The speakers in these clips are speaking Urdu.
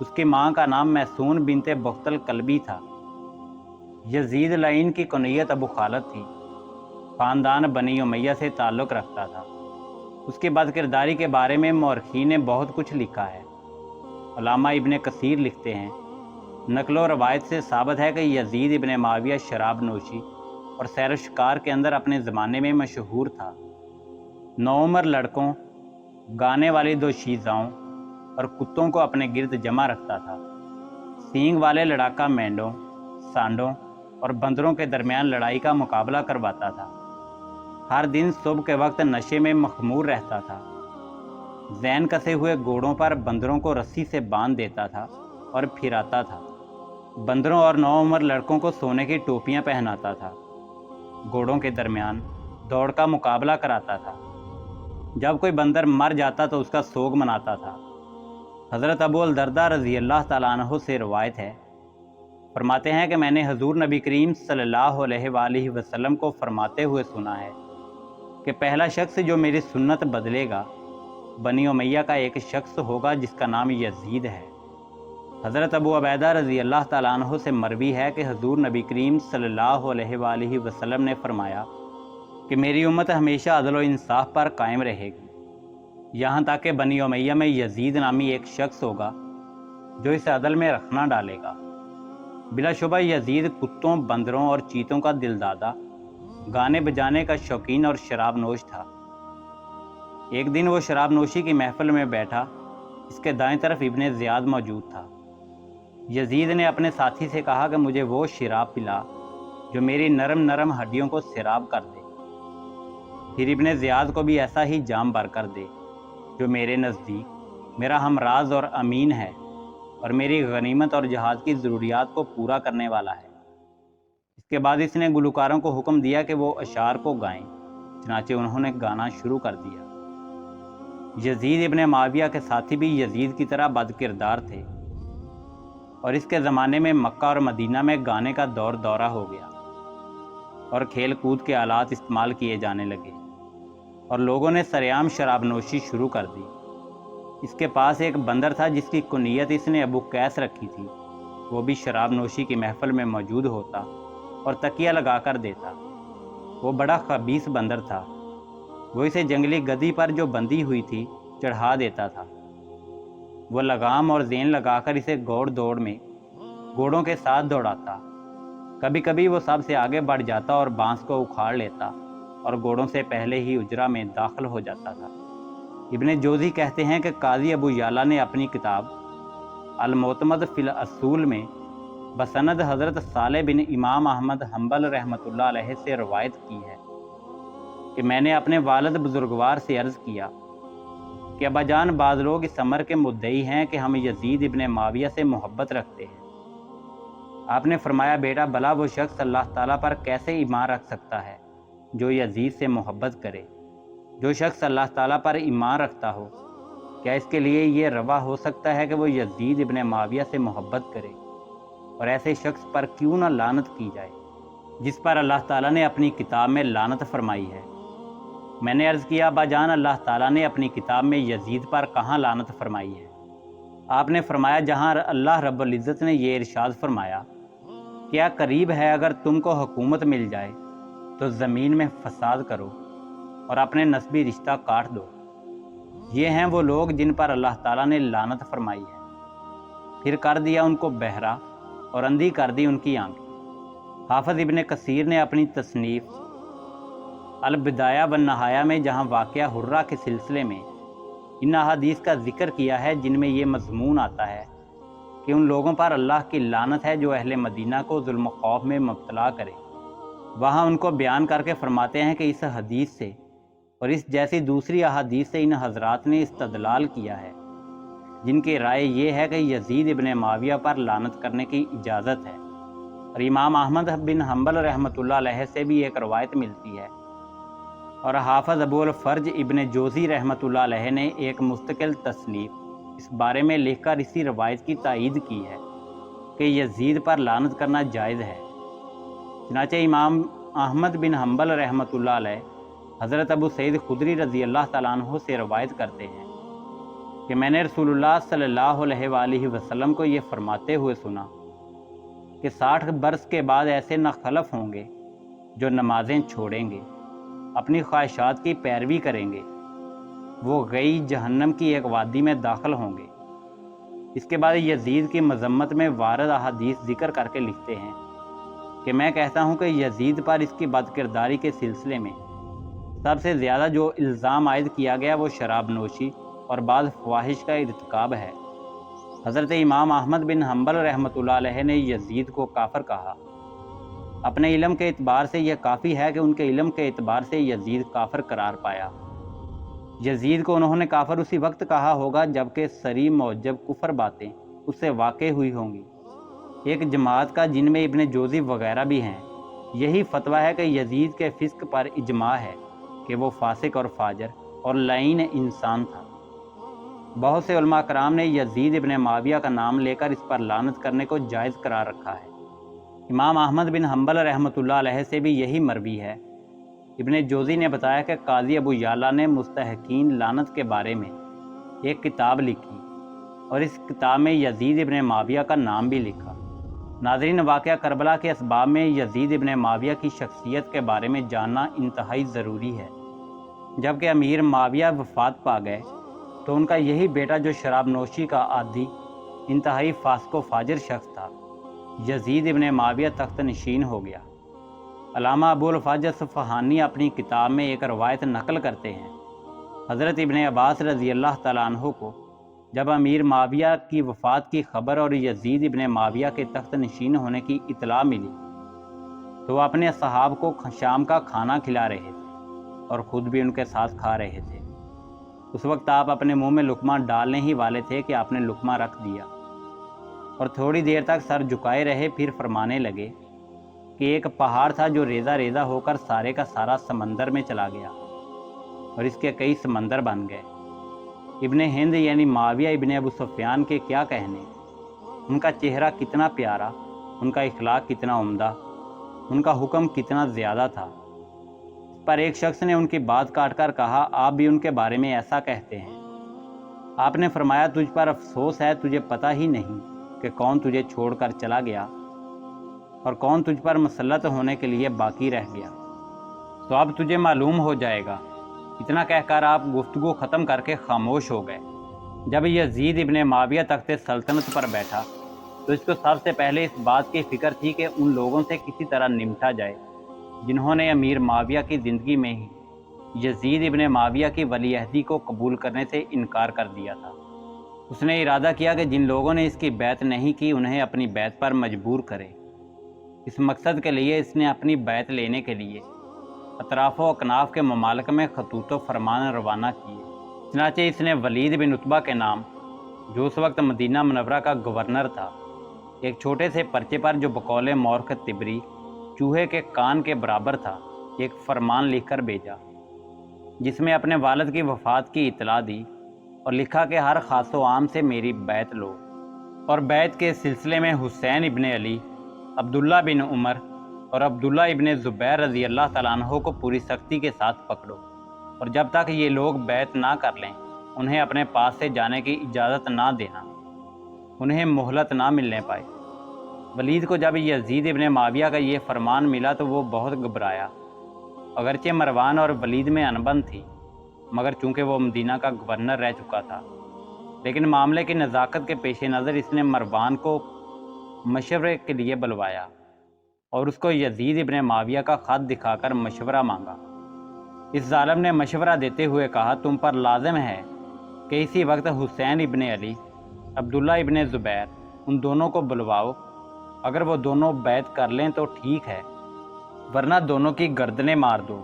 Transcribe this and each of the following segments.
اس کی ماں کا نام محسون بنت بخت الکلبی تھا۔ یزید لعین کی کنیت ابو خالد تھی، خاندان بنی امیہ سے تعلق رکھتا تھا۔ اس کی بد کرداری کے بارے میں مورخین نے بہت کچھ لکھا ہے۔ علامہ ابن کثیر لکھتے ہیں، نقل و روایت سے ثابت ہے کہ یزید ابن معاویہ شراب نوشی اور سیر و شکار کے اندر اپنے زمانے میں مشہور تھا۔ نوعمر لڑکوں، گانے والی دوشیزاؤں اور کتوں کو اپنے گرد جمع رکھتا تھا۔ سینگ والے لڑاکا مینڈوں، سانڈوں اور بندروں کے درمیان لڑائی کا مقابلہ کرواتا تھا۔ ہر دن صبح کے وقت نشے میں مخمور رہتا تھا۔ زین کسے ہوئے گھوڑوں پر بندروں کو رسی سے باندھ دیتا تھا اور پھراتا تھا۔ بندروں اور نوعمر لڑکوں کو سونے کی ٹوپیاں پہناتا تھا۔ گھوڑوں کے درمیان دوڑ کا مقابلہ کراتا تھا۔ جب کوئی بندر مر جاتا تو اس کا سوگ مناتا تھا۔ حضرت ابو الدرداء رضی اللہ تعالیٰ عنہ سے روایت ہے، فرماتے ہیں کہ میں نے حضور نبی کریم صلی اللہ علیہ وآلہ وسلم کو فرماتے ہوئے سنا ہے کہ پہلا شخص جو میری سنت بدلے گا بنی امیہ کا ایک شخص ہوگا جس کا نام یزید ہے۔ حضرت ابو عبیدہ رضی اللہ تعالیٰ عنہ سے مروی ہے کہ حضور نبی کریم صلی اللہ علیہ وآلہ وسلم نے فرمایا کہ میری امت ہمیشہ عدل و انصاف پر قائم رہے گی، یہاں تک کہ بنی امیہ میں یزید نامی ایک شخص ہوگا جو اسے عدل میں رکھنا ڈالے گا۔ بلا شبہ یزید کتوں، بندروں اور چیتوں کا دلدادہ، گانے بجانے کا شوقین اور شراب نوش تھا۔ ایک دن وہ شراب نوشی کی محفل میں بیٹھا، اس کے دائیں طرف ابن زیاد موجود تھا۔ یزید نے اپنے ساتھی سے کہا کہ مجھے وہ شراب پلا جو میری نرم نرم ہڈیوں کو سیراب کر دے، پھر ابن زیاد کو بھی ایسا ہی جام بھر کر دے جو میرے نزدیک میرا ہمراز اور امین ہے اور میری غنیمت اور جہاد کی ضروریات کو پورا کرنے والا ہے۔ اس کے بعد اس نے گلوکاروں کو حکم دیا کہ وہ اشعار کو گائیں، چنانچہ انہوں نے گانا شروع کر دیا۔ یزید ابن معاویہ کے ساتھی بھی یزید کی طرح بد کردار تھے، اور اس کے زمانے میں مکہ اور مدینہ میں گانے کا دور دورہ ہو گیا اور کھیل کود کے آلات استعمال کیے جانے لگے، اور لوگوں نے سرعام شراب نوشی شروع کر دی۔ اس کے پاس ایک بندر تھا جس کی کنیت اس نے ابو قیس رکھی تھی، وہ بھی شراب نوشی کی محفل میں موجود ہوتا اور تکیہ لگا کر دیتا۔ وہ بڑا خبیث بندر تھا، وہ اسے جنگلی گدھی پر جو بندھی ہوئی تھی چڑھا دیتا تھا۔ وہ لگام اور زین لگا کر اسے گھوڑ دوڑ میں گھوڑوں کے ساتھ دوڑاتا۔ کبھی کبھی وہ سب سے آگے بڑھ جاتا اور بانس کو اکھاڑ لیتا اور گھوڑوں سے پہلے ہی اجرا میں داخل ہو جاتا تھا۔ ابن جوزی کہتے ہیں کہ قاضی ابو یعلا نے اپنی کتاب المعتمد فی الاصول میں بسند حضرت صالح بن امام احمد حنبل رحمۃ اللہ علیہ سے روایت کی ہے کہ میں نے اپنے والد بزرگوار سے عرض کیا کہ ابا جان، بعض لوگ اس امر کے مدعی ہیں کہ ہم یزید ابن معاویہ سے محبت رکھتے ہیں۔ آپ نے فرمایا، بیٹا، بھلا وہ شخص اللہ تعالیٰ پر کیسے ایمان رکھ سکتا ہے جو یزید سے محبت کرے؟ جو شخص اللہ تعالیٰ پر ایمان رکھتا ہو، کیا اس کے لیے یہ روا ہو سکتا ہے کہ وہ یزید ابن معاویہ سے محبت کرے؟ اور ایسے شخص پر کیوں نہ لعنت کی جائے جس پر اللہ تعالیٰ نے اپنی کتاب میں لعنت فرمائی ہے۔ میں نے عرض کیا، ابا جان، اللہ تعالیٰ نے اپنی کتاب میں یزید پر کہاں لعنت فرمائی ہے؟ آپ نے فرمایا، جہاں اللہ رب العزت نے یہ ارشاد فرمایا، کیا قریب ہے اگر تم کو حکومت مل جائے تو زمین میں فساد کرو اور اپنے نسبی رشتہ کاٹ دو۔ یہ ہیں وہ لوگ جن پر اللہ تعالیٰ نے لعنت فرمائی ہے، پھر کر دیا ان کو بہرا اور اندھی کر دی ان کی آنکھ۔ حافظ ابن کثیر نے اپنی تصنیف البدایہ والنہایہ میں جہاں واقعہ حرہ کے سلسلے میں ان احادیث کا ذکر کیا ہے جن میں یہ مضمون آتا ہے کہ ان لوگوں پر اللہ کی لعنت ہے جو اہل مدینہ کو ظلم و خوف میں مبتلا کرے، وہاں ان کو بیان کر کے فرماتے ہیں کہ اس حدیث سے اور اس جیسی دوسری احادیث سے ان حضرات نے استدلال کیا ہے جن کی رائے یہ ہے کہ یزید ابن معاویہ پر لعنت کرنے کی اجازت ہے۔ اور امام احمد بن حنبل رحمۃ اللہ علیہ سے بھی ایک روایت ملتی ہے، اور حافظ ابو الفرج ابن جوزی رحمۃ اللہ علیہ نے ایک مستقل تصنیف اس بارے میں لکھ کر اسی روایت کی تائید کی ہے کہ یزید پر لعنت کرنا جائز ہے۔ چنانچہ امام احمد بن حنبل رحمۃ اللہ علیہ حضرت ابو سعید خدری رضی اللہ تعالیٰ عنہ سے روایت کرتے ہیں کہ میں نے رسول اللہ صلی اللہ علیہ وآلہ وسلم کو یہ فرماتے ہوئے سنا کہ 60 برس کے بعد ایسے نہ خلف ہوں گے جو نمازیں چھوڑیں گے، اپنی خواہشات کی پیروی کریں گے، وہ گئی جہنم کی ایک وادی میں داخل ہوں گے۔ اس کے بعد یزید کی مذمت میں وارد احادیث ذکر کر کے لکھتے ہیں کہ میں کہتا ہوں کہ یزید پر اس کی بد کرداری کے سلسلے میں سب سے زیادہ جو الزام عائد کیا گیا وہ شراب نوشی اور بعض فواہش کا ارتکاب ہے۔ حضرت امام احمد بن حنبل رحمۃ اللہ علیہ نے یزید کو کافر کہا۔ اپنے علم کے اعتبار سے یہ کافی ہے کہ ان کے علم کے اعتبار سے یزید کافر قرار پایا۔ یزید کو انہوں نے کافر اسی وقت کہا ہوگا جبکہ صریح موجب کفر باتیں اس سے واقع ہوئی ہوں گی۔ ایک جماعت کا جن میں ابن جوزی وغیرہ بھی ہیں، یہی فتویٰ ہے کہ یزید کے فسق پر اجماع ہے کہ وہ فاسق اور فاجر اور لعین انسان تھا۔ بہت سے علماء کرام نے یزید ابن معاویہ کا نام لے کر اس پر لعنت کرنے کو جائز قرار رکھا ہے۔ امام احمد بن حنبل رحمۃ اللہ علیہ سے بھی یہی مروی ہے۔ ابن جوزی نے بتایا کہ قاضی ابو یعلا نے مستحقین لعنت کے بارے میں ایک کتاب لکھی اور اس کتاب میں یزید ابن معاویہ کا نام بھی لکھا۔ ناظرین، واقعہ کربلا کے اسباب میں یزید ابن معاویہ کی شخصیت کے بارے میں جاننا انتہائی ضروری ہے۔ جبکہ امیر معاویہ وفات پا گئے تو ان کا یہی بیٹا جو شراب نوشی کا عادی انتہائی فاسق و فاجر شخص تھا، یزید ابن معاویہ تخت نشین ہو گیا۔ علامہ ابو الفاج اصفہانی اپنی کتاب میں ایک روایت نقل کرتے ہیں۔ حضرت ابن عباس رضی اللہ تعالیٰ عنہ کو جب امیر معاویہ کی وفات کی خبر اور یزید ابن معاویہ کے تخت نشین ہونے کی اطلاع ملی تو وہ اپنے صحاب کو شام کا کھانا کھلا رہے تھے اور خود بھی ان کے ساتھ کھا رہے تھے۔ اس وقت آپ اپنے منہ میں لقمہ ڈالنے ہی والے تھے کہ آپ نے لقمہ رکھ دیا اور تھوڑی دیر تک سر جھکائے رہے، پھر فرمانے لگے کہ ایک پہاڑ تھا جو ریزہ ریزہ ہو کر سارے کا سارا سمندر میں چلا گیا اور اس کے کئی سمندر بن گئے۔ ابن ہند یعنی معاویہ ابن ابو سفیان کے کیا کہنے، ان کا چہرہ کتنا پیارا، ان کا اخلاق کتنا عمدہ، ان کا حکم کتنا زیادہ تھا۔ اس پر ایک شخص نے ان کی بات کاٹ کر کہا، آپ بھی ان کے بارے میں ایسا کہتے ہیں؟ آپ نے فرمایا، تجھ پر افسوس ہے، تجھے پتہ ہی نہیں کہ کون تجھے چھوڑ کر چلا گیا اور کون تجھ پر مسلط ہونے کے لیے باقی رہ گیا، تو اب تجھے معلوم ہو جائے گا۔ اتنا کہہ کر آپ گفتگو ختم کر کے خاموش ہو گئے۔ جب یزید ابن معاویہ تخت سلطنت پر بیٹھا تو اس کو سب سے پہلے اس بات کی فکر تھی کہ ان لوگوں سے کسی طرح نمٹا جائے جنہوں نے امیر معاویہ کی زندگی میں ہی یزید ابن معاویہ کی ولی عہدی کو قبول کرنے سے انکار کر دیا تھا۔ اس نے ارادہ کیا کہ جن لوگوں نے اس کی بیعت نہیں کی انہیں اپنی بیعت پر مجبور کرے۔ اس مقصد کے لیے اس نے اپنی بیعت لینے کے لیے اطراف و اکناف کے ممالک میں خطوط و فرمان روانہ کیے۔ چنانچہ اس نے ولید بن عتبہ کے نام، جو اس وقت مدینہ منورہ کا گورنر تھا، ایک چھوٹے سے پرچے پر جو بقول مورخ طبری چوہے کے کان کے برابر تھا، ایک فرمان لکھ کر بھیجا، جس میں اپنے والد کی وفات کی اطلاع دی اور لکھا کہ ہر خاص و عام سے میری بیعت لو اور بیعت کے سلسلے میں حسین ابن علی، عبداللہ بن عمر اور عبداللہ ابن زبیر رضی اللہ تعالیٰ عنہ کو پوری سختی کے ساتھ پکڑو اور جب تک یہ لوگ بیعت نہ کر لیں انہیں اپنے پاس سے جانے کی اجازت نہ دینا، انہیں مہلت نہ ملنے پائے۔ ولید کو جب یزید ابن معاویہ کا یہ فرمان ملا تو وہ بہت گھبرایا۔ اگرچہ مروان اور ولید میں انبن تھی، مگر چونکہ وہ مدینہ کا گورنر رہ چکا تھا، لیکن معاملے کی نزاکت کے پیش نظر اس نے مروان کو مشورے کے لیے بلوایا اور اس کو یزید ابن معاویہ کا خط دکھا کر مشورہ مانگا۔ اس ظالم نے مشورہ دیتے ہوئے کہا، تم پر لازم ہے کہ اسی وقت حسین ابن علی، عبداللہ ابن زبیر، ان دونوں کو بلواؤ۔ اگر وہ دونوں بیعت کر لیں تو ٹھیک ہے، ورنہ دونوں کی گردنیں مار دو۔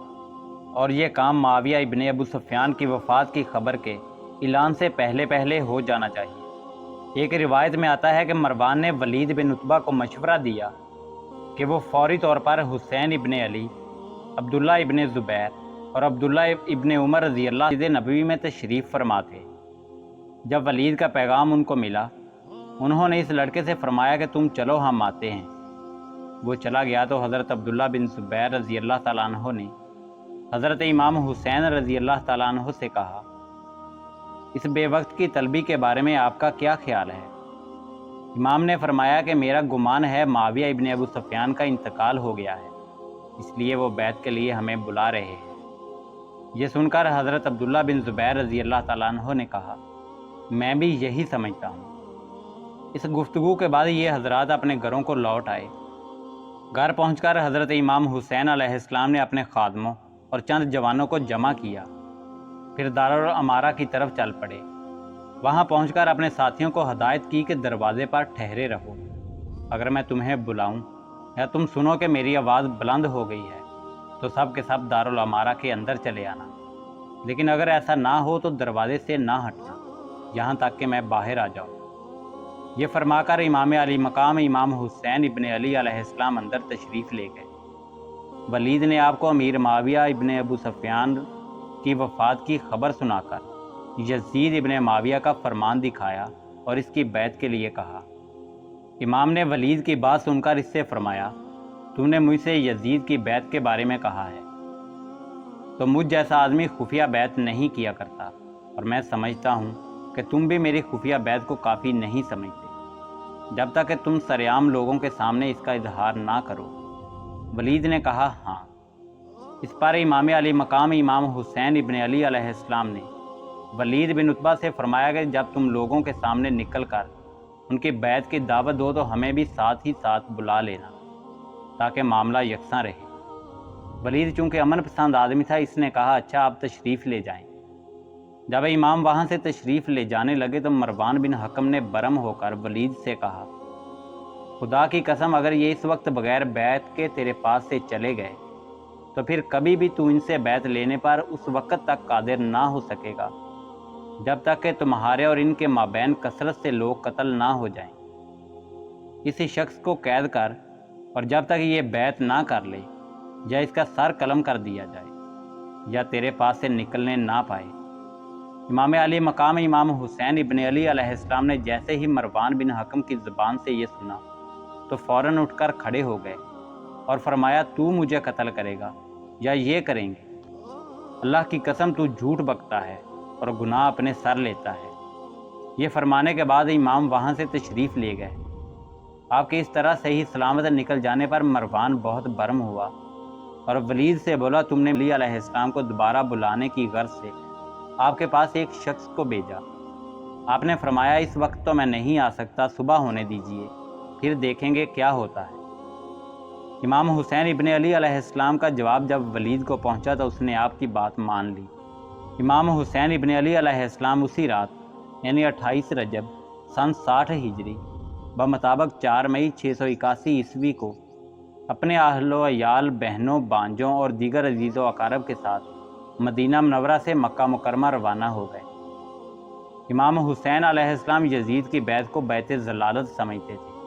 اور یہ کام معاویہ ابن ابو سفیان کی وفات کی خبر کے اعلان سے پہلے پہلے ہو جانا چاہیے۔ ایک روایت میں آتا ہے کہ مروان نے ولید بن عتبہ کو مشورہ دیا کہ وہ فوری طور پر حسین ابن علی، عبداللہ ابن زبیر اور عبداللہ ابن عمر رضی اللہ مسجد نبوی میں تشریف فرما تھے۔ جب ولید کا پیغام ان کو ملا، انہوں نے اس لڑکے سے فرمایا کہ تم چلو، ہم آتے ہیں۔ وہ چلا گیا تو حضرت عبداللہ بن زبیر رضی اللہ تعالیٰ عنہ نے حضرت امام حسین رضی اللہ تعالیٰ عنہ سے کہا اس بے وقت کی طلبی کے بارے میں آپ کا کیا خیال ہے؟ امام نے فرمایا کہ میرا گمان ہے معاویہ ابن ابو سفیان کا انتقال ہو گیا ہے، اس لیے وہ بیعت کے لیے ہمیں بلا رہے ہیں۔ یہ سن کر حضرت عبداللہ بن زبیر رضی اللہ تعالیٰ عنہ نے کہا، میں بھی یہی سمجھتا ہوں۔ اس گفتگو کے بعد یہ حضرات اپنے گھروں کو لوٹ آئے۔ گھر پہنچ کر حضرت امام حسین علیہ السلام نے اپنے خادموں اور چند جوانوں کو جمع کیا، پھر دارالامارہ کی طرف چل پڑے۔ وہاں پہنچ کر اپنے ساتھیوں کو ہدایت کی کہ دروازے پر ٹھہرے رہو، اگر میں تمہیں بلاؤں یا تم سنو کہ میری آواز بلند ہو گئی ہے تو سب کے سب دارالامارہ کے اندر چلے آنا، لیکن اگر ایسا نہ ہو تو دروازے سے نہ ہٹنا یہاں تک کہ میں باہر آ جاؤں۔ یہ فرما کر امام علی مقام امام حسین ابن علی علیہ السلام اندر تشریف لے گئے۔ ولید نے آپ کو امیر معاویہ ابن ابو سفیان کی وفات کی خبر سنا کر یزید ابن معاویہ کا فرمان دکھایا اور اس کی بیعت کے لیے کہا۔ امام نے ولید کی بات سن کر اس سے فرمایا، تم نے مجھ سے یزید کی بیعت کے بارے میں کہا ہے تو مجھ جیسا آدمی خفیہ بیعت نہیں کیا کرتا، اور میں سمجھتا ہوں کہ تم بھی میری خفیہ بیعت کو کافی نہیں سمجھتے جب تک کہ تم سرعام لوگوں کے سامنے اس کا اظہار نہ کرو۔ ولید نے کہا، ہاں۔ اس پر امام علی مقام امام حسین ابن علی علیہ السلام نے ولید بن عتبہ سے فرمایا کہ جب تم لوگوں کے سامنے نکل کر ان کی بیعت کی دعوت دو تو ہمیں بھی ساتھ ہی ساتھ بلا لینا تاکہ معاملہ یکساں رہے۔ ولید چونکہ امن پسند آدمی تھا، اس نے کہا، اچھا آپ تشریف لے جائیں۔ جب امام وہاں سے تشریف لے جانے لگے تو مروان بن حکم نے برم ہو کر ولید سے کہا، خدا کی قسم اگر یہ اس وقت بغیر بیعت کے تیرے پاس سے چلے گئے تو پھر کبھی بھی تو ان سے بیعت لینے پر اس وقت تک قادر نہ ہو سکے گا جب تک کہ تمہارے اور ان کے مابین کثرت سے لوگ قتل نہ ہو جائیں۔ کسی شخص کو قید کر اور جب تک یہ بیعت نہ کر لے یا اس کا سر قلم کر دیا جائے یا تیرے پاس سے نکلنے نہ پائے۔ امام علی مقام امام حسین ابن علی علیہ السلام نے جیسے ہی مروان بن حکم کی زبان سے یہ سنا تو فوراً اٹھ کر کھڑے ہو گئے اور فرمایا، تو مجھے قتل کرے گا یا یہ کریں گے؟ اللہ کی قسم تو جھوٹ بکتا ہے اور گناہ اپنے سر لیتا ہے۔ یہ فرمانے کے بعد امام وہاں سے تشریف لے گئے۔ آپ کے اس طرح صحیح سلامت نکل جانے پر مروان بہت برم ہوا اور ولید سے بولا، تم نے علی علیہ السلام کو دوبارہ بلانے کی غرض سے آپ کے پاس ایک شخص کو بھیجا۔ آپ نے فرمایا، اس وقت تو میں نہیں آ سکتا، صبح ہونے دیجیے، پھر دیکھیں گے کیا ہوتا ہے۔ امام حسین ابن علی علیہ السلام کا جواب جب ولید کو پہنچا تو اس نے آپ کی بات مان لی۔ امام حسین ابن علی علیہ السلام اسی رات یعنی 28 رجب سن 60 ہجری بمطابق 4 مئی 681 عیسوی کو اپنے اہل و عیال، بہنوں، بانجوں اور دیگر عزیز و اقارب کے ساتھ مدینہ منورہ سے مکہ مکرمہ روانہ ہو گئے۔ امام حسین علیہ السلام یزید کی بیعت کو بیعت ضلالت سمجھتے تھے،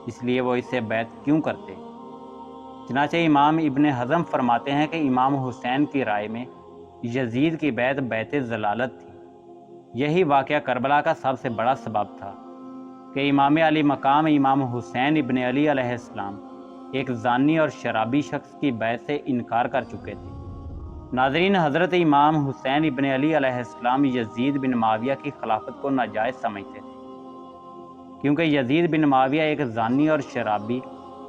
اس لیے وہ اس سے بیعت کیوں کرتے؟ چنانچہ امام ابن حزم فرماتے ہیں کہ امام حسین کی رائے میں یزید کی بیعت بیعت ضلالت تھی۔ یہی واقعہ کربلا کا سب سے بڑا سبب تھا کہ امام علی مقام امام حسین ابن علی علیہ السلام ایک زانی اور شرابی شخص کی بیعت سے انکار کر چکے تھے۔ ناظرین، حضرت امام حسین ابن علی علیہ السلام یزید بن معاویہ کی خلافت کو ناجائز سمجھتے تھے، کیونکہ یزید بن معاویہ ایک زانی اور شرابی،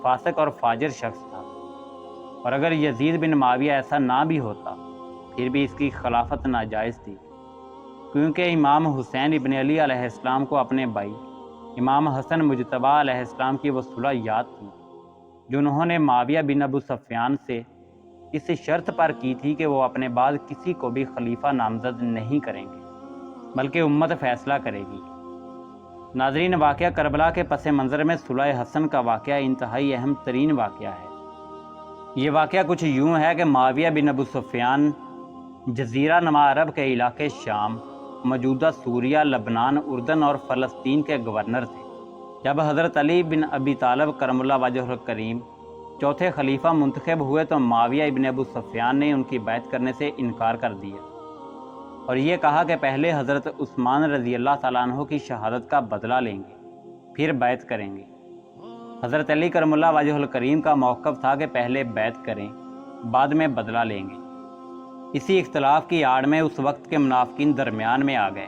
فاسق اور فاجر شخص تھا، اور اگر یزید بن معاویہ ایسا نہ بھی ہوتا پھر بھی اس کی خلافت ناجائز تھی، کیونکہ امام حسین ابن علی علیہ السلام کو اپنے بھائی امام حسن مجتبی علیہ السلام کی وہ صلح یاد تھی جو انہوں نے معاویہ بن ابو سفیان سے اس شرط پر کی تھی کہ وہ اپنے بعد کسی کو بھی خلیفہ نامزد نہیں کریں گے بلکہ امت فیصلہ کرے گی۔ ناظرین، واقعہ کربلا کے پس منظر میں صلح حسن کا واقعہ انتہائی اہم ترین واقعہ ہے۔ یہ واقعہ کچھ یوں ہے کہ معاویہ بن ابو سفیان جزیرہ نما عرب کے علاقے شام، موجودہ سوریہ، لبنان، اردن اور فلسطین کے گورنر تھے جب حضرت علی بن ابی طالب کرم اللہ وجہہ الکریم چوتھے خلیفہ منتخب ہوئے تو معاویہ ابن ابو سفیان نے ان کی بیعت کرنے سے انکار کر دیا اور یہ کہا کہ پہلے حضرت عثمان رضی اللہ تعالیٰ عنہ کی شہادت کا بدلہ لیں گے، پھر بیعت کریں گے۔ حضرت علی کرم اللہ وجہہ الکریم کا موقف تھا کہ پہلے بیعت کریں، بعد میں بدلہ لیں گے۔ اسی اختلاف کی آڑ میں اس وقت کے منافقین درمیان میں آ گئے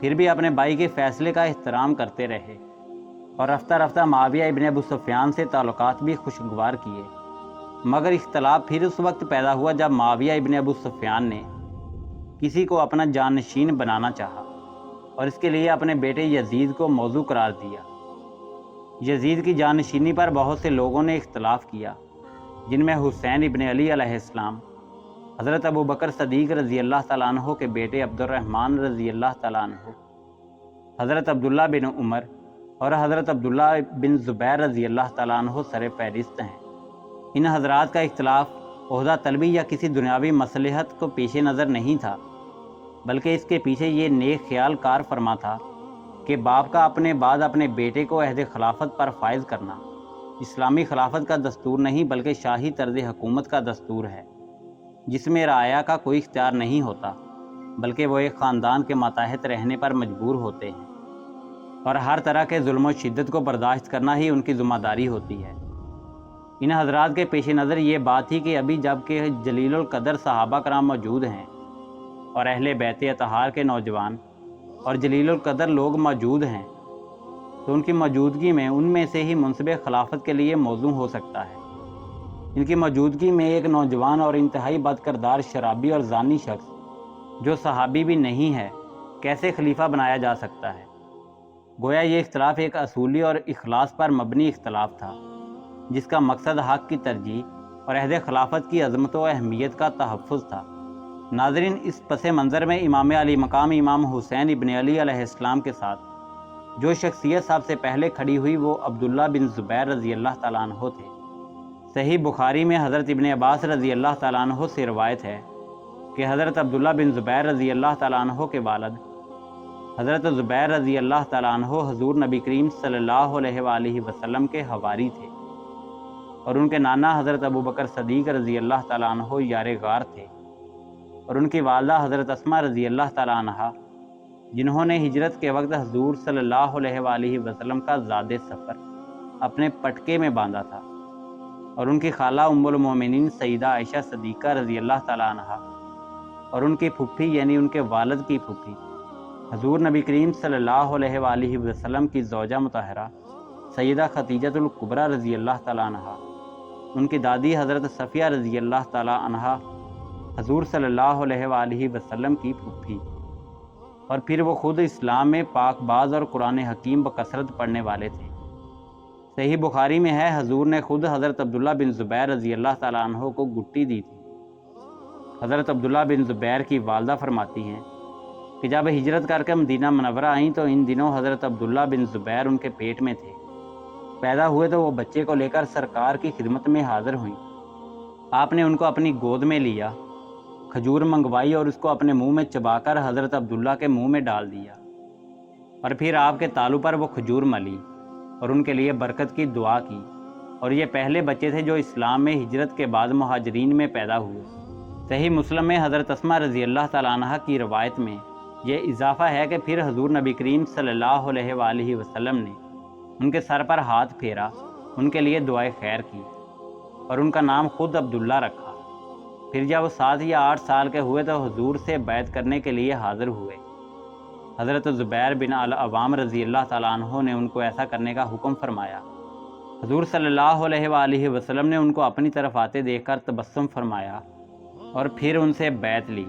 پھر بھی اپنے بھائی کے فیصلے کا احترام کرتے رہے اور رفتہ رفتہ معاویہ ابن ابو سفیان سے تعلقات بھی خوشگوار کیے۔ مگر اختلاف پھر اس وقت پیدا ہوا جب معاویہ ابن ابو سفیان نے کسی کو اپنا جانشین بنانا چاہا اور اس کے لیے اپنے بیٹے یزید کو موضوع قرار دیا۔ یزید کی جانشینی پر بہت سے لوگوں نے اختلاف کیا، جن میں حسین ابن علی علیہ السلام، حضرت ابو بکر صدیق رضی اللہ تعالیٰ عنہ کے بیٹے عبد الرحمن رضی اللہ تعالیٰ عنہ، حضرت عبداللہ بن عمر اور حضرت عبداللہ بن زبیر رضی اللہ تعالیٰ عنہ سر فہرست ہیں۔ ان حضرات کا اختلاف عہدہ طلبی یا کسی دنیاوی مصلحت کو پیش نظر نہیں تھا، بلکہ اس کے پیچھے یہ نیک خیال کار فرما تھا کہ باپ کا اپنے بعد اپنے بیٹے کو عہد خلافت پر فائز کرنا اسلامی خلافت کا دستور نہیں بلکہ شاہی طرز حکومت کا دستور ہے، جس میں رعایا کا کوئی اختیار نہیں ہوتا، بلکہ وہ ایک خاندان کے ماتحت رہنے پر مجبور ہوتے ہیں اور ہر طرح کے ظلم و شدت کو برداشت کرنا ہی ان کی ذمہ داری ہوتی ہے۔ ان حضرات کے پیش نظر یہ بات تھی کہ ابھی جب کہ جلیل القدر صحابہ کرام موجود ہیں اور اہل بیت اطہار کے نوجوان اور جلیل القدر لوگ موجود ہیں، تو ان کی موجودگی میں ان میں سے ہی منصب خلافت کے لیے موزوں ہو سکتا ہے۔ ان کی موجودگی میں ایک نوجوان اور انتہائی بد کردار شرابی اور زانی شخص جو صحابی بھی نہیں ہے کیسے خلیفہ بنایا جا سکتا ہے؟ گویا یہ اختلاف ایک اصولی اور اخلاص پر مبنی اختلاف تھا، جس کا مقصد حق کی ترجیح اور عہد خلافت کی عظمت و اہمیت کا تحفظ تھا۔ ناظرین، اس پس منظر میں امام علی مقام امام حسین ابن علی علیہ السلام کے ساتھ جو شخصیت سب سے پہلے کھڑی ہوئی وہ عبداللہ بن زبیر رضی اللہ تعالیٰ عنہ تھے۔ صحیح بخاری میں حضرت ابن عباس رضی اللہ تعالیٰ عنہ سے روایت ہے کہ حضرت عبداللہ بن زبیر رضی اللہ تعالیٰ عنہ کے والد حضرت زبیر رضی اللہ تعالیٰ عنہ حضور نبی کریم صلی اللہ علیہ وآلہ وسلم کے حواری تھے اور ان کے نانا حضرت ابو بکر صدیق رضی اللہ تعالیٰ عنہ یار غار تھے، اور ان کی والدہ حضرت اسماء رضی اللہ تعالیٰ عنہ جنہوں نے ہجرت کے وقت حضور صلی اللہ علیہ وآلہ وسلم کا زاد سفر اپنے پٹکے میں باندھا تھا، اور ان کی خالہ ام المومنین سیدہ عائشہ صدیقہ رضی اللہ تعالیٰ عنہ اور ان کی پھپھی یعنی ان کے والد کی پھپھی حضور نبی کریم صلی اللہ علیہ وآلہ وسلم کی زوجہ مطہرہ سیدہ خدیجہ الکبریٰ رضی اللہ تعالیٰ عنہ، ان کی دادی حضرت صفیہ رضی اللہ تعالیٰ عنہ حضور صلی اللہ علیہ وآلہ وسلم کی پھپھی، اور پھر وہ خود اسلام میں پاک باز اور قرآن حکیم بکثرت پڑھنے والے تھے۔ صحیح بخاری میں ہے حضور نے خود حضرت عبداللہ بن زبیر رضی اللہ تعالیٰ عنہ کو گٹی دی تھی۔ حضرت عبداللہ بن زبیر کی والدہ فرماتی ہیں کہ جب ہجرت کر کے مدینہ منورہ آئیں تو ان دنوں حضرت عبداللہ بن زبیر ان کے پیٹ میں تھے۔ پیدا ہوئے تو وہ بچے کو لے کر سرکار کی خدمت میں حاضر ہوئیں۔ آپ نے ان کو اپنی گود میں لیا، کھجور منگوائی اور اس کو اپنے منہ میں چبا کر حضرت عبداللہ کے منہ میں ڈال دیا، اور پھر آپ کے تالو پر وہ کھجور ملی اور ان کے لیے برکت کی دعا کی، اور یہ پہلے بچے تھے جو اسلام میں ہجرت کے بعد مہاجرین میں پیدا ہوئے۔ صحیح مسلم میں حضرت اسماء رضی اللہ تعالیٰ عنہ کی روایت میں یہ اضافہ ہے کہ پھر حضور نبی کریم صلی اللہ علیہ وآلہ وسلم نے ان کے سر پر ہاتھ پھیرا، ان کے لیے دعائے خیر کی اور ان کا نام خود عبداللہ رکھا۔ پھر جب وہ 7 یا 8 سال کے ہوئے تو حضور سے بیعت کرنے کے لیے حاضر ہوئے۔ حضرت زبیر بن العوام رضی اللہ تعالیٰ عنہ نے ان کو ایسا کرنے کا حکم فرمایا۔ حضور صلی اللہ علیہ وآلہ وسلم نے ان کو اپنی طرف آتے دیکھ کر تبسم فرمایا اور پھر ان سے بیعت لی۔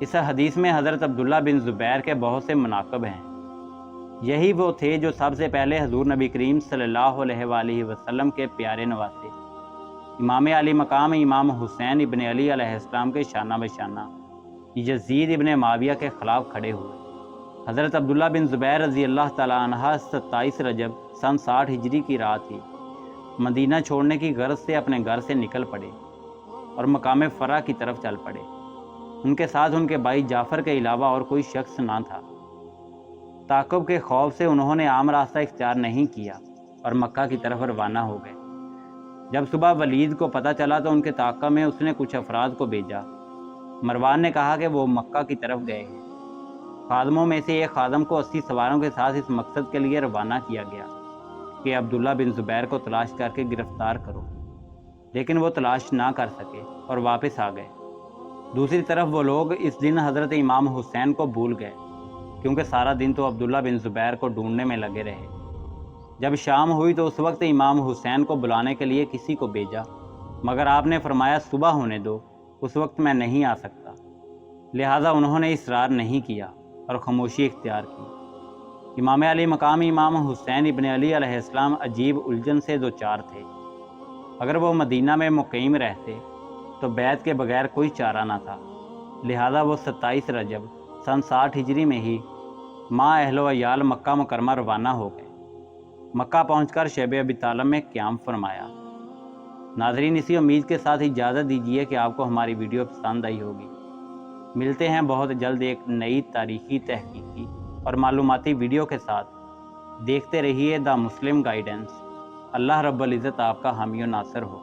اس حدیث میں حضرت عبداللہ بن زبیر کے بہت سے مناقب ہیں۔ یہی وہ تھے جو سب سے پہلے حضور نبی کریم صلی اللہ علیہ وآلہ وسلم کے پیارے نواسے امام علی مقام امام حسین ابن علی علیہ السلام کے شانہ بشانہ یزید ابن معاویہ کے خلاف کھڑے ہوئے۔ حضرت عبداللہ بن زبیر رضی اللہ تعالیٰ عنہ 27 رجب سن 60 ہجری کی رات ہی مدینہ چھوڑنے کی غرض سے اپنے گھر سے نکل پڑے اور مقام فرا کی طرف چل پڑے۔ ان کے ساتھ ان کے بھائی جعفر کے علاوہ اور کوئی شخص نہ تھا۔ تعقب کے خوف سے انہوں نے عام راستہ اختیار نہیں کیا اور مکہ کی طرف روانہ ہو گئے۔ جب صبح ولید کو پتہ چلا تو ان کے تعاقب میں اس نے کچھ افراد کو بھیجا۔ مروان نے کہا کہ وہ مکہ کی طرف گئے ہیں۔ خادموں میں سے ایک خادم کو 80 سواروں کے ساتھ اس مقصد کے لیے روانہ کیا گیا کہ عبداللہ بن زبیر کو تلاش کر کے گرفتار کرو، لیکن وہ تلاش نہ کر سکے اور واپس آ گئے۔ دوسری طرف وہ لوگ اس دن حضرت امام حسین کو بھول گئے کیونکہ سارا دن تو عبداللہ بن زبیر کو ڈھونڈنے میں لگے رہے۔ جب شام ہوئی تو اس وقت امام حسین کو بلانے کے لیے کسی کو بھیجا، مگر آپ نے فرمایا صبح ہونے دو، اس وقت میں نہیں آ سکتا۔ لہٰذا انہوں نے اصرار نہیں کیا اور خاموشی اختیار کی۔ امام علی مقام امام حسین ابن علی علیہ السلام عجیب الجھن سے دوچار تھے۔ اگر وہ مدینہ میں مقیم رہتے تو بیعت کے بغیر کوئی چارہ نہ تھا، لہٰذا وہ 27 رجب سن 60 ہجری میں ہی ماں اہل و عیال مکہ مکرمہ روانہ ہو گئے۔ مکہ پہنچ کر شیب ابی طالب میں قیام فرمایا۔ ناظرین، اسی امید کے ساتھ اجازت دیجیے کہ آپ کو ہماری ویڈیو پسند آئی ہوگی۔ ملتے ہیں بہت جلد ایک نئی تاریخی تحقیقی اور معلوماتی ویڈیو کے ساتھ۔ دیکھتے رہیے دا مسلم گائیڈنس۔ اللہ رب العزت آپ کا حامی و ناصر ہو۔